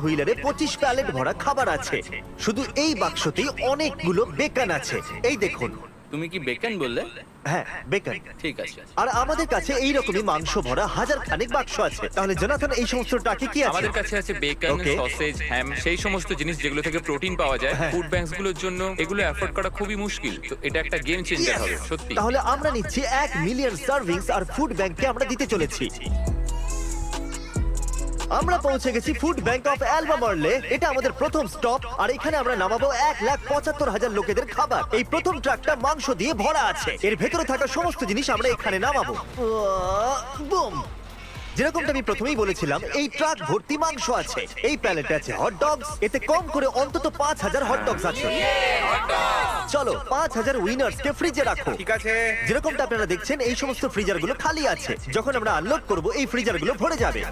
হুইলারে 25 palette ভরা খাবার আছে। শুধু এই বাক্সতেই অনেকগুলো বেকন আছে। এই দেখুন। তুমি কি বেকন বললে? হ্যাঁ, বেকন। ঠিক আছে। আর আমাদের কাছে এইরকমই মাংস ভরা হাজার খানেক বাক্স আছে। তাহলে জোনাথন, এই সমস্ত ট্রাকে কি আছে? আমাদের কাছে আছে বেকন, Okay. সসেজ, হ্যাম, সেই সমস্ত জিনিস যেগুলো থেকে প্রোটিন পাওয়া যায়। হ্যাঁ। ফুড ব্যাংকস গুলোর জন্য এগুলো অ্যাফোর্ড করা খুবই মুশকিল, তো এটা একটা গেম চেঞ্জার Yes! হবে সত্যি। তাহলে আমরা নিচ্ছি 1 মিলিয়ন সার্ভিংস আর ফুড ব্যাংককে আমরা দিতে চলেছি। আমরা পৌঁছে গেছি ফুড ব্যাংক অফ অ্যালবামারলে। এটা আমাদের প্রথম স্টপ, আর এখানে আমরা নামাবো 1,75,000 লোকেদের খাবার। এই প্রথম ট্রাকটা মাংস দিয়ে ভরা আছে। এর ভেতরে থাকা সমস্ত জিনিস আমরা এখানে নামাবো। বুম! যেরকমটা আমি প্রথমেই বলেছিলাম, এই ট্রাক ভর্তি মাংস আছে। এই প্যালেটে আছে হট ডগস। এতে কম করে অন্তত 5,000 হট ডগস আছে। চলো 5,000 উইনার্স কে ফ্রিজে রাখো। ঠিক আছে। যেরকমটা আপনারা দেখছেন, এই সমস্ত ফ্রিজারগুলো খালি আছে। যখন আমরা আনলোড করব, এই ফ্রিজারগুলো ভরে যাবে।